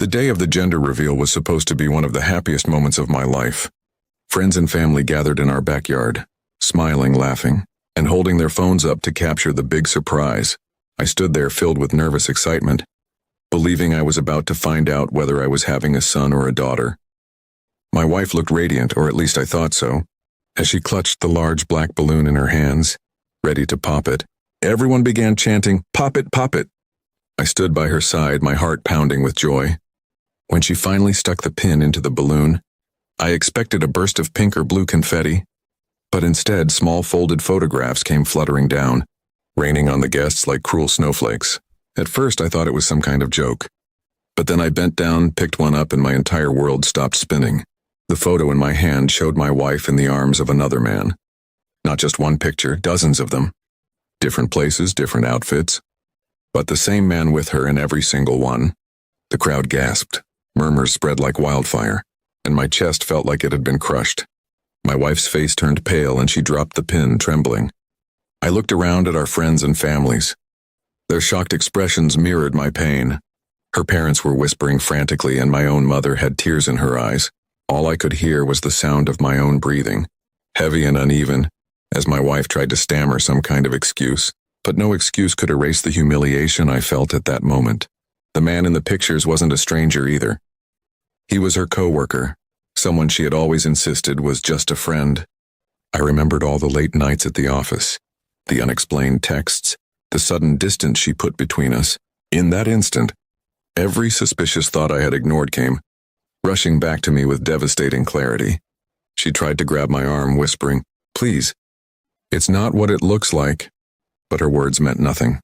The day of the gender reveal was supposed to be one of the happiest moments of my life. Friends and family gathered in our backyard, smiling, laughing, and holding their phones up to capture the big surprise. I stood there filled with nervous excitement, believing I was about to find out whether I was having a son or a daughter. My wife looked radiant, or at least I thought so, as she clutched the large black balloon in her hands, ready to pop it. Everyone began chanting, "Pop it, pop it." I stood by her side, my heart pounding with joy. When she finally stuck the pin into the balloon, I expected a burst of pink or blue confetti, but instead small folded photographs came fluttering down, raining on the guests like cruel snowflakes. At first I thought it was some kind of joke, but then I bent down, picked one up, and my entire world stopped spinning. The photo in my hand showed my wife in the arms of another man. Not just one picture, dozens of them. Different places, different outfits, but the same man with her in every single one. The crowd gasped. Murmurs spread like wildfire, and my chest felt like it had been crushed. My wife's face turned pale and she dropped the pin, trembling. I looked around at our friends and families. Their shocked expressions mirrored my pain. Her parents were whispering frantically and my own mother had tears in her eyes. All I could hear was the sound of my own breathing, heavy and uneven, as my wife tried to stammer some kind of excuse. But no excuse could erase the humiliation I felt at that moment. The man in the pictures wasn't a stranger either. He was her coworker, someone she had always insisted was just a friend. I remembered all the late nights at the office, the unexplained texts, the sudden distance she put between us. In that instant, every suspicious thought I had ignored came rushing back to me with devastating clarity. She tried to grab my arm, whispering, "Please, it's not what it looks like," but her words meant nothing.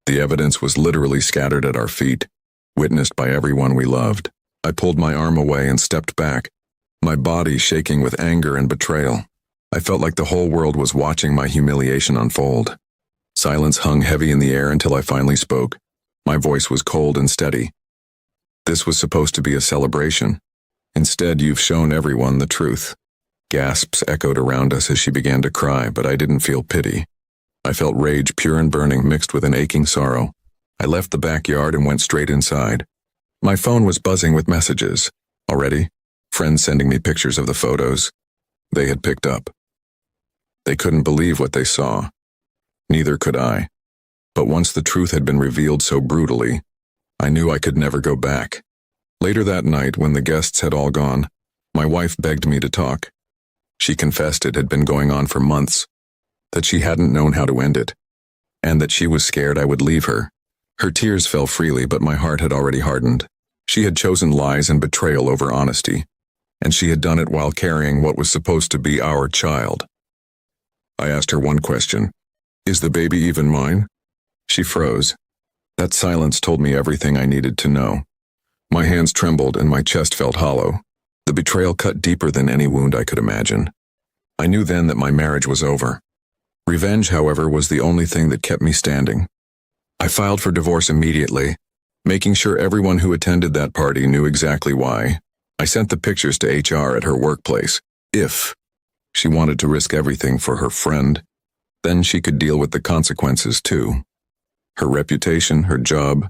The evidence was literally scattered at our feet, witnessed by everyone we loved. I pulled my arm away and stepped back, my body shaking with anger and betrayal. I felt like the whole world was watching my humiliation unfold. Silence hung heavy in the air until I finally spoke. My voice was cold and steady. "This was supposed to be a celebration. Instead, you've shown everyone the truth." Gasps echoed around us as she began to cry, but I didn't feel pity. I felt rage, pure and burning, mixed with an aching sorrow. I left the backyard and went straight inside. My phone was buzzing with messages. Already, friends sending me pictures of the photos they had picked up. They couldn't believe what they saw. Neither could I. But once the truth had been revealed so brutally, I knew I could never go back. Later that night, when the guests had all gone, my wife begged me to talk. She confessed it had been going on for months, that she hadn't known how to end it, and that she was scared I would leave her. Her tears fell freely, but my heart had already hardened. She had chosen lies and betrayal over honesty, and she had done it while carrying what was supposed to be our child. I asked her one question: "Is the baby even mine?" She froze. That silence told me everything I needed to know. My hands trembled and my chest felt hollow. The betrayal cut deeper than any wound I could imagine. I knew then that my marriage was over. Revenge, however, was the only thing that kept me standing. I filed for divorce immediately, making sure everyone who attended that party knew exactly why. I sent the pictures to HR at her workplace. If she wanted to risk everything for her friend, then she could deal with the consequences too. Her reputation, her job,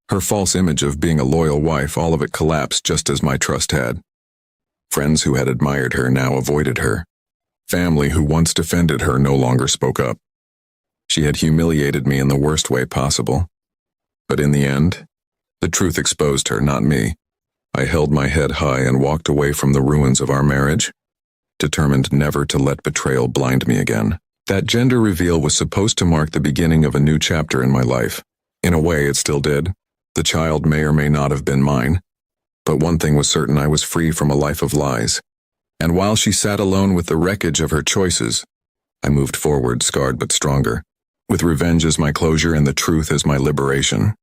her false image of being a loyal wife, all of it collapsed just as my trust had. Friends who had admired her now avoided her. Family who once defended her no longer spoke up. She had humiliated me in the worst way possible. But in the end, the truth exposed her, not me. I held my head high and walked away from the ruins of our marriage, determined never to let betrayal blind me again. That gender reveal was supposed to mark the beginning of a new chapter in my life. In a way, it still did. The child may or may not have been mine. But one thing was certain: I was free from a life of lies. And while she sat alone with the wreckage of her choices, I moved forward, scarred but stronger, with revenge as my closure and the truth as my liberation.